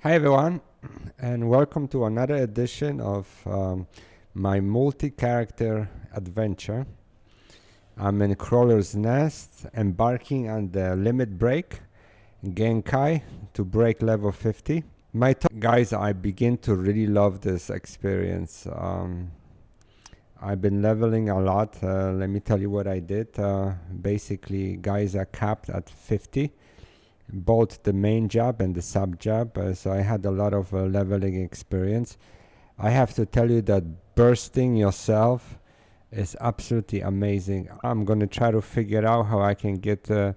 Hi everyone, and welcome to another edition of my multi-character adventure. I'm in Crawler's Nest, embarking on the limit break, Genkai, to break level 50. Guys, I begin to really love this experience. I've been leveling a lot. Let me tell you what I did. Basically, guys are capped at 50. Both the main job and the sub job, so I had a lot of leveling experience. I have to tell you that bursting yourself is absolutely amazing. I'm gonna try to figure out how I can get 2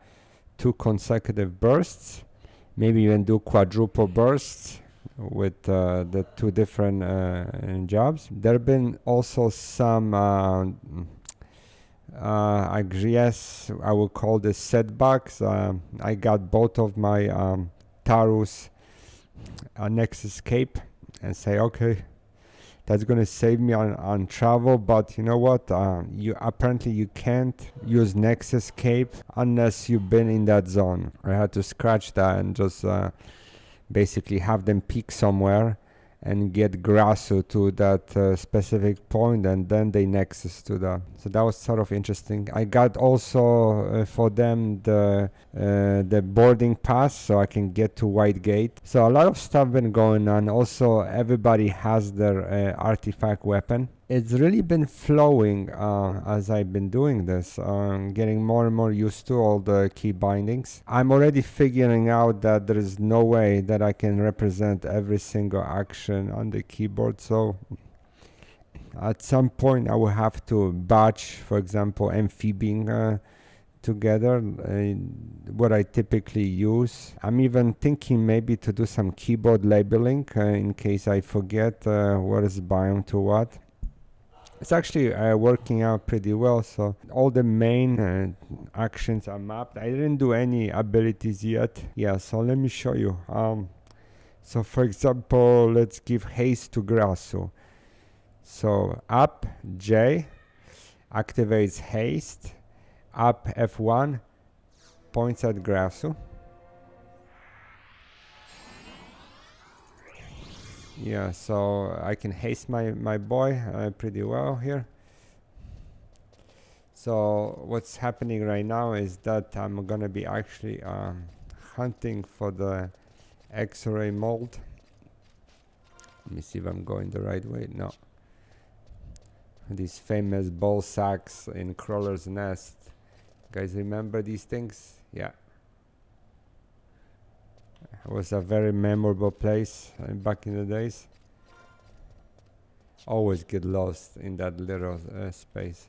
consecutive bursts, maybe even do quadruple bursts with the 2 different jobs. There have been also some I guess I will call this setbacks. I got both of my Tarus Nexus Cape and say, okay, that's gonna save me on travel, but you know what? You apparently you can't use Nexus Cape unless you've been in that zone. I had to scratch that and just basically have them peak somewhere and get Grasso to that specific point, and then they nexus to that. So that was sort of interesting. I got also for them the boarding pass, so I can get to White Gate. So a lot of stuff been going on. Also, everybody has their artifact weapon. It's really been flowing as I've been doing this, getting more and more used to all the key bindings. I'm already figuring out that there is no way that I can represent every single action on the keyboard, so at some point I will have to batch, for example, amphibian together, what I typically use. I'm even thinking maybe to do some keyboard labeling in case I forget what is bound to what. It's actually working out pretty well, so all the main actions are mapped. I didn't do any abilities yet. Yeah, so let me show you. So for example, let's give Haste to Grasso. So up J activates Haste, up F1 points at Grasso. Yeah, so I can haste my boy pretty well here. So what's happening right now is that I'm gonna be actually hunting for the X-ray mold. Let me see if I'm going the right way. No. These famous ball sacks in Crawler's Nest. Guys, remember these things? Yeah. It was a very memorable place back in the days. Always get lost in that little space.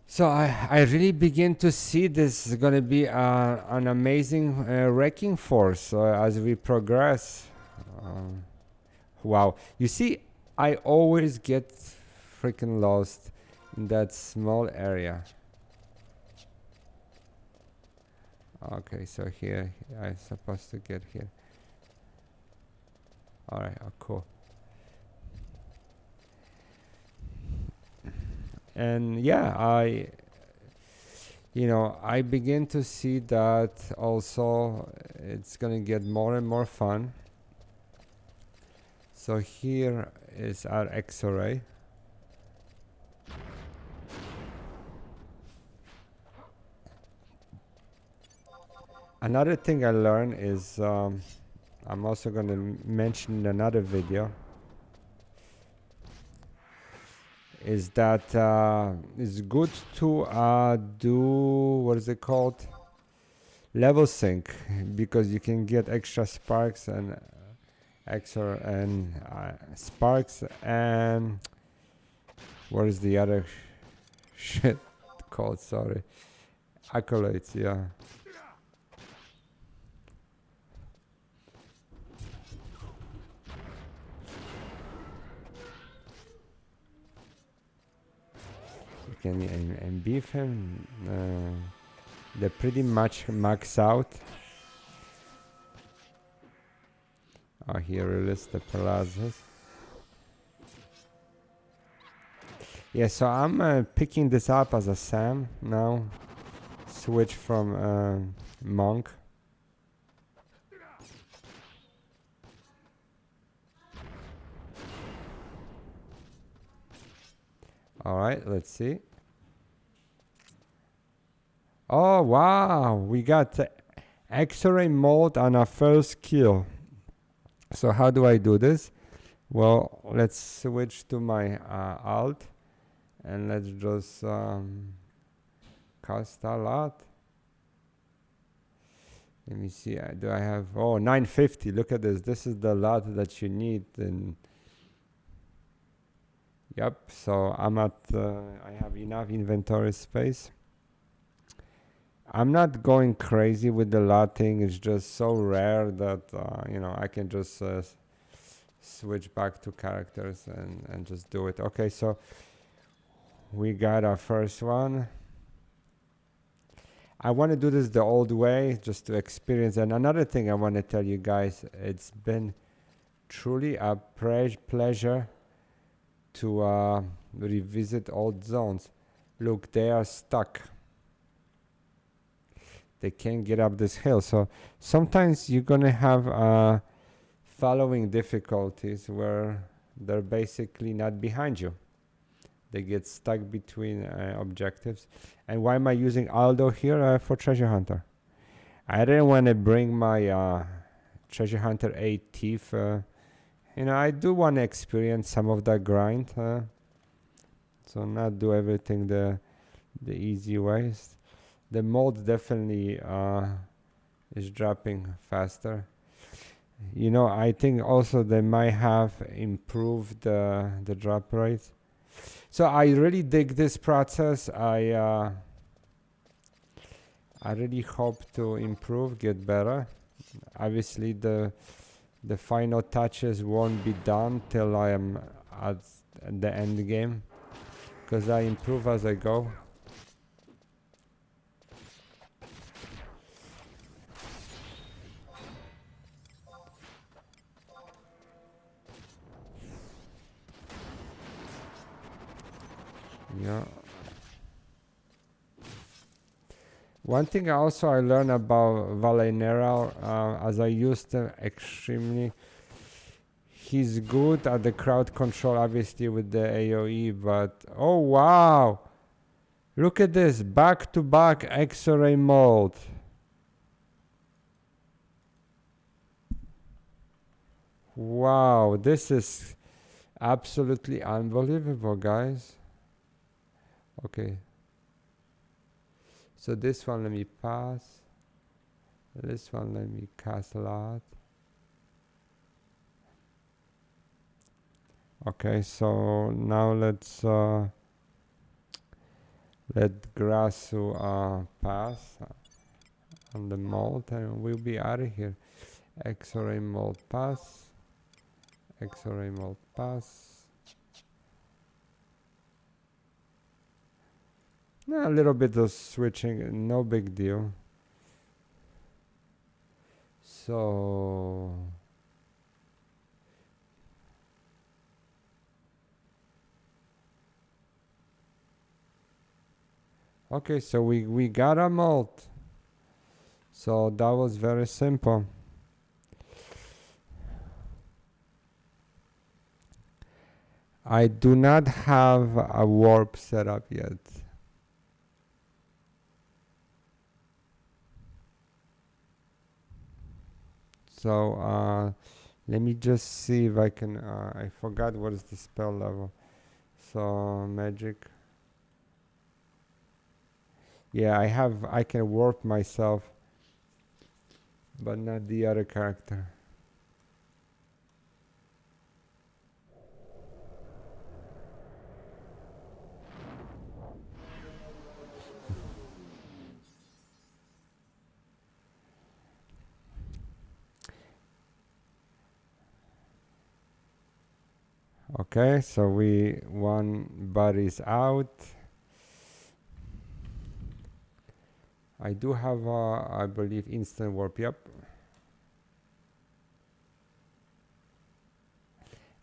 So I really begin to see this is going to be an amazing wrecking force as we progress. Wow. You see, I always get freaking lost in that small area. Okay, so here I'm supposed to get here. Alright, cool. And yeah, I begin to see that also it's gonna get more and more fun. So here is our X-ray. Another thing I learned is I'm also going to mention in another video is that it's good to do, what is it called, level sync, because you can get extra sparks and sparks, and what is the other shit called, sorry, accolades. Yeah. And beef him. They pretty much max out. Here release the plazas. Yeah, so I'm picking this up as a Sam now. Switch from monk. All right, let's see. Oh, wow. We got X-ray mode on our first kill. So how do I do this? Well, let's switch to my alt. And let's just cast a lot. Let me see. Do I have? Oh, 950. Look at this. This is the lot that you need. And yep. So I'm at. I have enough inventory space. I'm not going crazy with the lot thing. It's just so rare that you know, I can just switch back to characters and just do it. Okay, so we got our first one. I want to do this the old way just to experience. And another thing I want to tell you guys, it's been truly a pleasure to revisit old zones. Look, they are stuck. They can't get up this hill. So sometimes you're going to have following difficulties where they're basically not behind you. They get stuck between objectives. And why am I using Aldo here for Treasure Hunter? I didn't want to bring my Treasure Hunter 8 Thief. You know, I do want to experience some of that grind. So not do everything the easy ways. The mold definitely is dropping faster. You know, I think also they might have improved the drop rate. So I really dig this process. I really hope to improve, get better. Obviously, the final touches won't be done till I am at the end game, because I improve as I go. Yeah. One thing also I learned about Valenera, as I used him extremely, he's good at the crowd control, obviously with the AoE, but oh wow! Look at this, back-to-back X-ray mode. Wow, this is absolutely unbelievable, guys. Okay. So this one let me pass. This one let me cast a lot. Okay, so now let's let Grasu pass on the mold and we'll be out of here. X-ray mold pass. X-ray mold pass. A little bit of switching, no big deal. So okay, so we got a mold. So that was very simple. I do not have a warp set up yet. So let me just see if I can, I forgot what is the spell level. So magic. Yeah, I can warp myself, but not the other character. Okay, so one body's out. I do have, I believe, instant warp. Yep.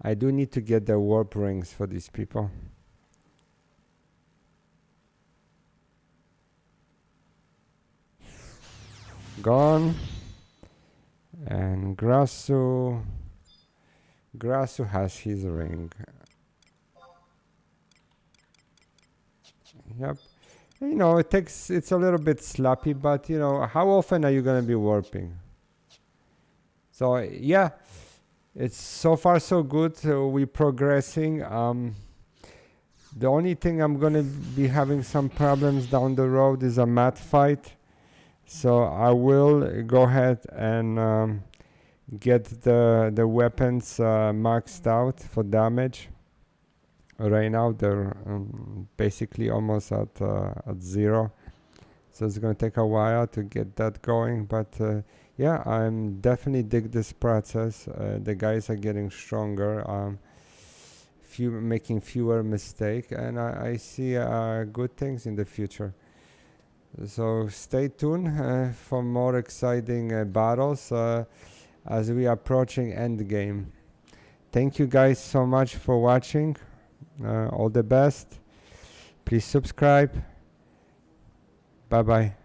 I do need to get the warp rings for these people. Gone. And Grasu has his ring. Yep. You know, it's a little bit sloppy, but you know, how often are you gonna be warping? So yeah, it's so far so good. We're progressing. The only thing I'm gonna be having some problems down the road is a mat fight. So I will go ahead and get the weapons maxed out for damage. Right now they're basically almost at 0, so it's gonna take a while to get that going. But yeah, I'm definitely dig this process. The guys are getting stronger. Making fewer mistakes, and I see good things in the future. So stay tuned for more exciting battles as we are approaching end game. Thank you guys so much for watching. All the best. Please subscribe. Bye bye.